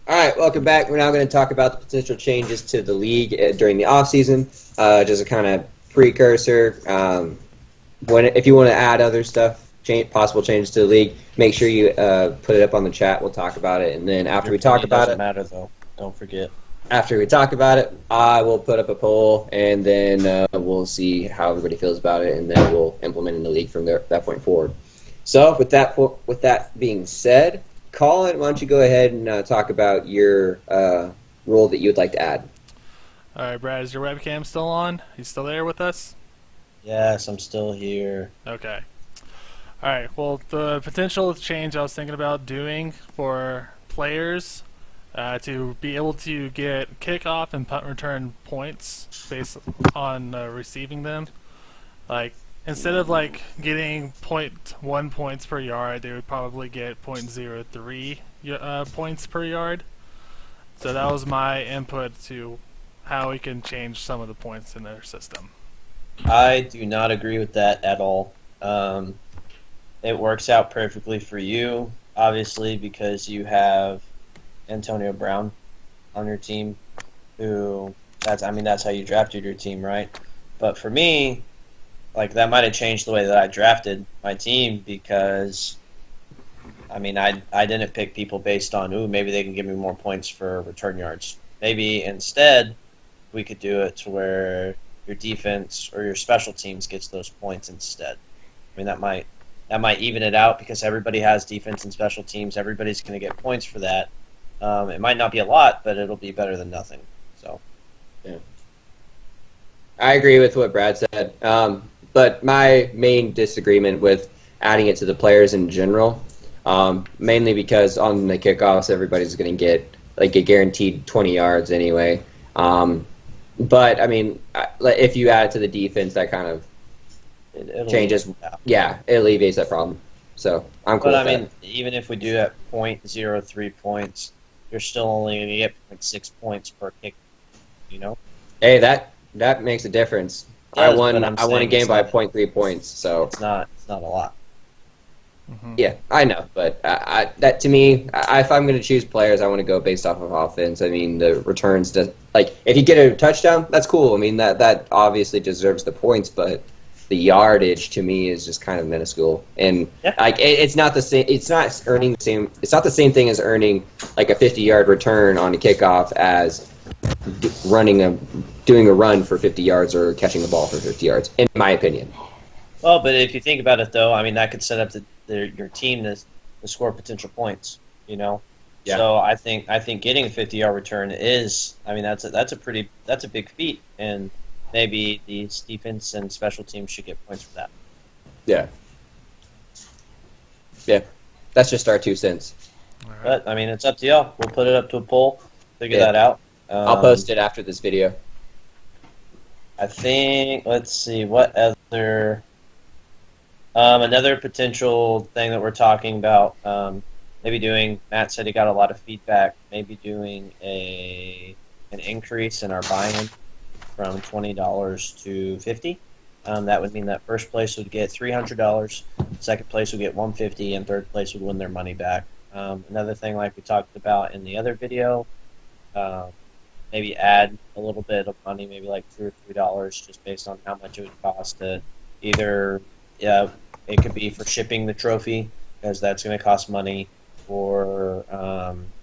All right, welcome back. We're now going to talk about the potential changes to the league during the offseason. Just a kind of precursor. If you want to add other stuff, possible changes to the league, make sure you put it up on the chat. We'll talk about it, and then after Your we talk opinion about doesn't it, matter though. Don't forget. after we talk about it, I will put up a poll, and then we'll see how everybody feels about it, and then we'll implement in the league from that point forward. So, with that being said, Colin, why don't you go ahead and talk about your role that you would like to add? All right, Brad, is your webcam still on? You still there with us? Yes, I'm still here. Okay. All right. Well, the potential change I was thinking about doing for players to be able to get kickoff and punt return points based on receiving them. Like, instead of getting 0.1 points per yard, they would probably get 0.03 points per yard. So that was my input to how we can change some of the points in their system. I do not agree with that at all. It works out perfectly for you, obviously, because you have Antonio Brown on your team, that's how you drafted your team, right? But for me, that might have changed the way that I drafted my team because, I didn't pick people based on, maybe they can give me more points for return yards. Maybe instead we could do it to where your defense or your special teams gets those points instead. That might even it out because everybody has defense and special teams. Everybody's going to get points for that. It might not be a lot, but it'll be better than nothing. So, yeah, I agree with what Brad said. But my main disagreement with adding it to the players in general, mainly because on the kickoffs, everybody's going to get a guaranteed 20 yards anyway. But if you add it to the defense, that kind of changes. Yeah, it alleviates that problem. So I'm cool. But with that. Even if we do at 0.03 points, you're still only going to get 0.6 points per kick. Hey, that makes a difference. I won a game by 0.3 points, so it's not a lot. Mm-hmm. Yeah, I know, but that to me, if I'm going to choose players, I want to go based off of offense. The returns, if you get a touchdown, that's cool. That obviously deserves the points, but the yardage to me is just kind of minuscule, and it's not the same. It's not earning the same. It's not the same thing as earning a 50-yard return on a kickoff as doing a run for 50 yards or catching the ball for 50 yards, in my opinion. Well, but if you think about it, though, that could set up your team to score potential points. Yeah. So I think getting a 50-yard return is, that's a big feat, and maybe the defense and special teams should get points for that. Yeah. Yeah. That's just our 2 cents. Right. But it's up to y'all. We'll put it up to a poll. Figure that out. I'll post it after this video. I think, let's see, what other... another potential thing that we're talking about, Matt said he got a lot of feedback, maybe doing an increase in our buy-in from $20 to $50. That would mean that first place would get $300, second place would get $150, and third place would win their money back. Another thing like we talked about in the other video, maybe add a little bit of money, maybe $2 or $3, just based on how much it would cost to either, it could be for shipping the trophy, because that's going to cost money, or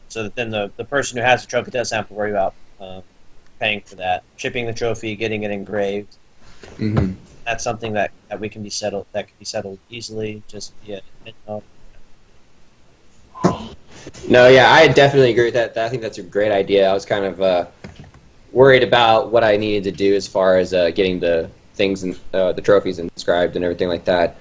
so that then the person who has the trophy doesn't have to worry about paying for that. Shipping the trophy, getting it engraved. Mm-hmm. That's something that we can be settled. That can be settled easily. Just No, yeah, I definitely agree with that. I think that's a great idea. I was kind of worried about what I needed to do as far as getting the things and the trophies inscribed and everything like that.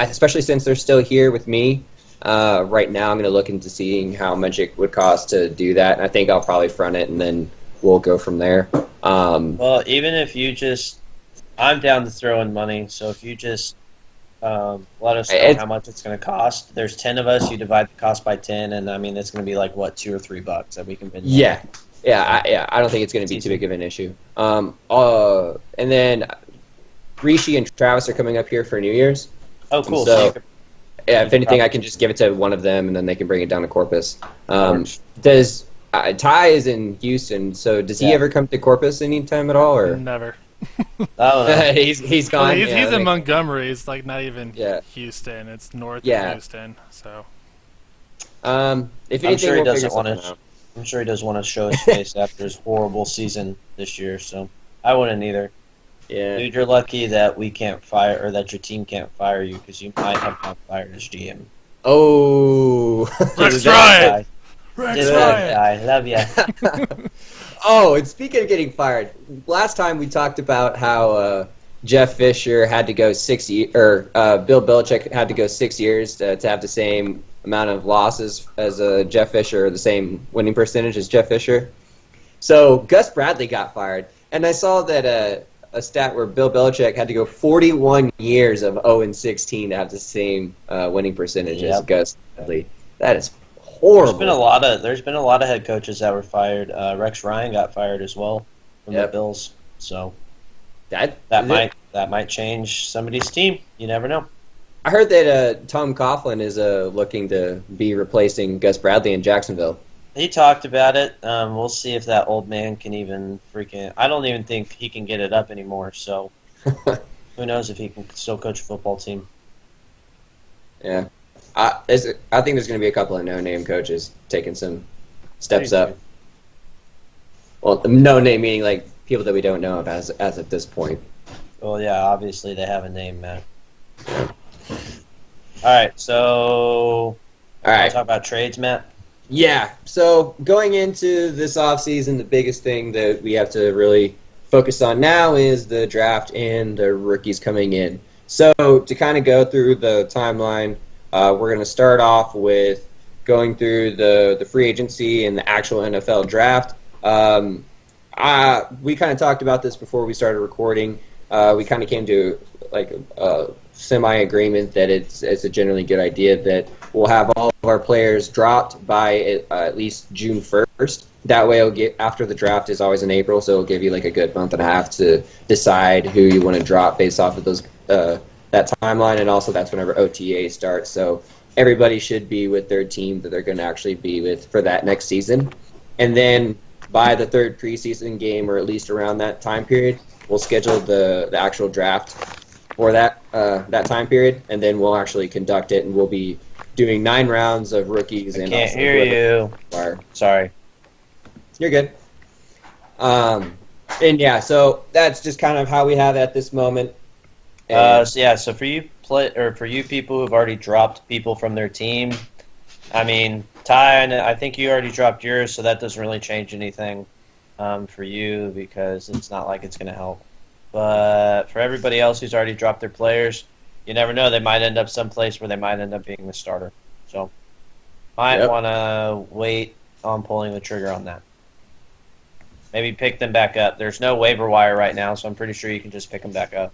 Especially since they're still here with me right now, I'm going to look into seeing how much it would cost to do that. And I think I'll probably front it, and then we'll go from there. Well, even if you just, I'm down to throw in money. So if you just let us know how much it's going to cost. There's 10 of us. You divide the cost by 10, and it's going to be $2 or $3 that we can bid. Yeah. I don't think it's going to be too big of an issue. And then Rishi and Travis are coming up here for New Year's. Oh, cool. So Yeah, if anything, I can just give it to one of them, and then they can bring it down to Corpus. Does Ty is in Houston, so does he ever come to Corpus anytime at all, or Never. I don't know. he's gone? Well, he's Yeah, in Montgomery. It's like not even Yeah. Houston. It's north Yeah. of Houston. So if I'm anything, sure he we'll doesn't figure want something to. out. I'm sure he doesn't want to show his face after his horrible season this year. So I wouldn't either. Yeah. Dude, you're lucky that we can't fire or that your team can't fire you because you might have got fired as GM. Oh. Rex Good Ryan. guy. Rex Good Ryan. guy. Love ya. Oh, and speaking of getting fired, last time we talked about how Jeff Fisher had to go 6 years, or Bill Belichick had to go 6 years to have the same amount of losses as Jeff Fisher, or the same winning percentage as Jeff Fisher. So Gus Bradley got fired, and I saw that a stat where Bill Belichick had to go 41 years of 0-16 to have the same winning percentage as Gus Bradley. That is horrible. There's been a lot of head coaches that were fired. Rex Ryan got fired as well from the Bills. So that might change somebody's team. You never know. I heard that Tom Coughlin is looking to be replacing Gus Bradley in Jacksonville. He talked about it. We'll see if that old man can even freaking. I don't even think he can get it up anymore. So who knows if he can still coach a football team? Yeah. I think there's going to be a couple of no-name coaches taking some steps up. Well, no-name meaning like people that we don't know of as at this point. Well, yeah, obviously they have a name, man. All right, so talk about trades, Matt. Yeah, so going into this offseason, the biggest thing that we have to really focus on now is the draft and the rookies coming in. So to kind of go through the timeline, we're going to start off with going through the free agency and the actual NFL draft. We kind of talked about this before we started recording. We kind of came to like a semi-agreement that it's a generally good idea that we'll have all of our players dropped by at least June 1st. That way, it'll get after the draft is always in April, so it'll give you like a good month and a half to decide who you want to drop based off of those that timeline, and also that's whenever OTA starts. So everybody should be with their team that they're going to actually be with for that next season, and then by the third preseason game, or at least around that time period, we'll schedule the actual draft for that time period, and then we'll actually conduct it, and we'll be doing 9 rounds of rookies. I can't hear you. Sorry. You're good. And yeah, so that's just kind of how we have it at this moment. So for you people who've already dropped people from their team, I mean, Ty, I think you already dropped yours, so that doesn't really change anything for you because it's not like it's going to help. But for everybody else who's already dropped their players, you never know. They might end up someplace where they might end up being the starter. So might want to wait on pulling the trigger on that. Maybe pick them back up. There's no waiver wire right now, so I'm pretty sure you can just pick them back up.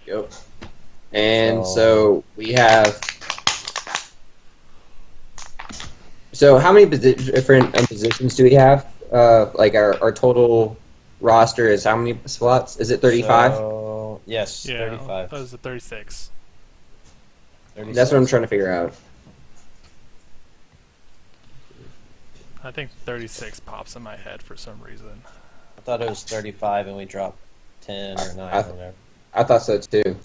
Yep. And so we have. So how many different positions do we have? Like our total roster is how many slots? Is it 35? Yes, yeah, 35. That was the 36. 36. That's what I'm trying to figure out. I think 36 pops in my head for some reason. I thought it was 35 and we dropped 10 or 9 or whatever. I thought so too.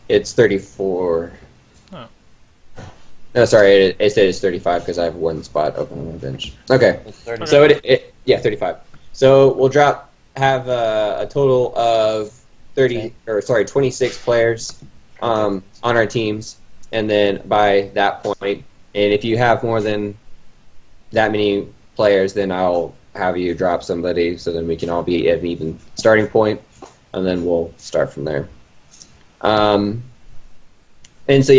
It's 34. Oh. No, sorry, it said it's 35 because I have one spot open on my bench. Okay. So 35. So we'll have a total of 26 players on our teams, and then by that point, and if you have more than that many players, then I'll have you drop somebody so then we can all be at an even starting point, and then we'll start from there. And so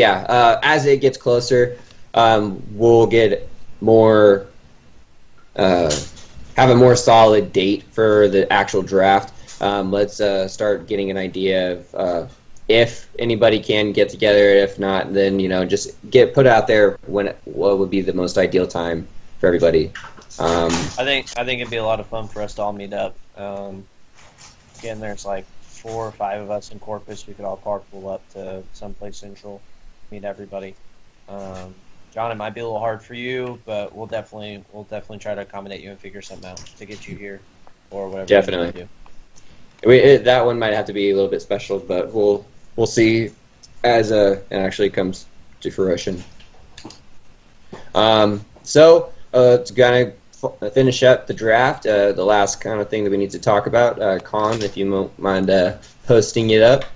as it gets closer, we'll get more have a more solid date for the actual draft. Let's start getting an idea of if anybody can get together. If not, then just get put out there what would be the most ideal time for everybody. I think it'd be a lot of fun for us to all meet up. Again, there's like 4 or 5 of us in Corpus. We could all carpool up to someplace central, meet everybody. John, it might be a little hard for you, but we'll definitely try to accommodate you and figure something out to get you here, or whatever. Definitely. That one might have to be a little bit special, but we'll see as it actually comes to fruition. So it's gonna finish up the draft. The last kind of thing that we need to talk about, Colin, if you won't mind posting it up.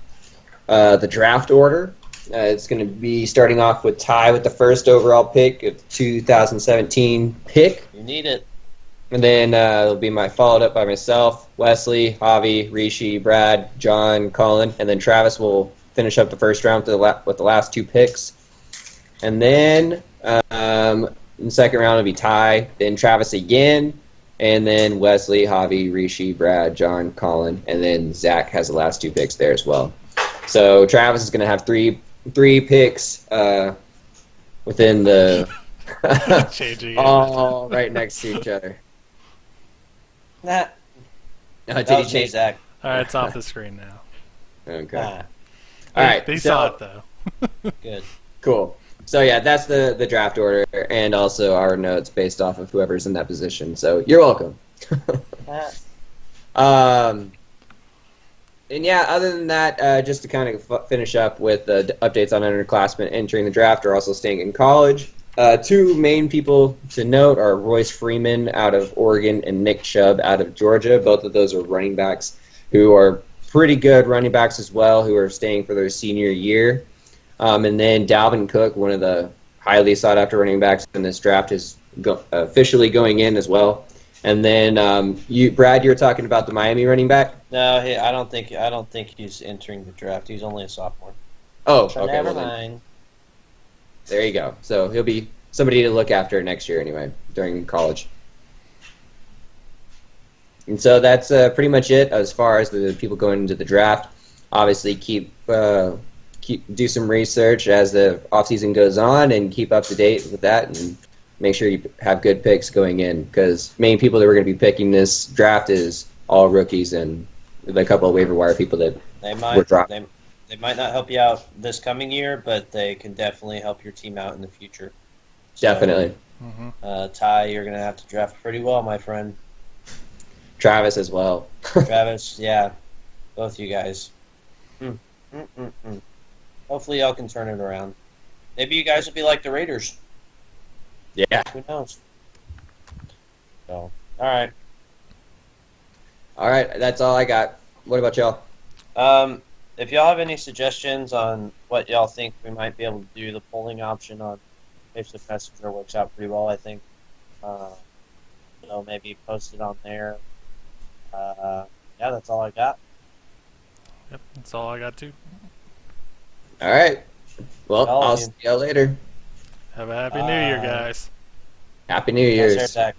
The draft order. It's going to be starting off with Ty with the first overall pick of 2017 pick. You need it. And then it'll be followed up by myself, Wesley, Javi, Rishi, Brad, John, Colin, and then Travis will finish up the first round with the last 2 picks. And then in the second round it'll be Ty, then Travis again, and then Wesley, Javi, Rishi, Brad, John, Colin, and then Zach has the last 2 picks there as well. So Travis is going to have three picks within the all right next to each other. Nah. Did you change Zach? All right, it's off the screen now. Okay. Nah. All right. They saw it though. Good. Cool. So yeah, that's the draft order, and also our notes based off of whoever's in that position. So you're welcome. And yeah, other than that, just to kind of finish up with the updates on underclassmen entering the draft or also staying in college. 2 main people to note are Royce Freeman out of Oregon and Nick Chubb out of Georgia. Both of those are running backs who are pretty good running backs as well, who are staying for their senior year. And then Dalvin Cook, one of the highly sought-after running backs in this draft, is officially going in as well. And then Brad, you were talking about the Miami running back. No, I don't think he's entering the draft. He's only a sophomore. Oh, so okay. Never mind. There you go. So he'll be somebody to look after next year anyway, during college. And so that's pretty much it as far as the people going into the draft. Obviously, do some research as the offseason goes on and keep up to date with that, and make sure you have good picks going in, because main people that we're going to be picking this draft is all rookies and a couple of waiver wire people that were dropped. They might not help you out this coming year, but they can definitely help your team out in the future. So, definitely. Ty, you're going to have to draft pretty well, my friend. Travis as well. Travis, yeah. Both you guys. Hopefully y'all can turn it around. Maybe you guys will be like the Raiders. Yeah. Who knows? So, all right. All right, that's all I got. What about y'all? If y'all have any suggestions on what y'all think we might be able to do, the polling option on Facebook Messenger works out pretty well, I think. Maybe post it on there. Yeah, that's all I got. Yep, that's all I got too. All right. Well, I'll see y'all later. Have a happy New Year, guys. Happy New Year's. Zach.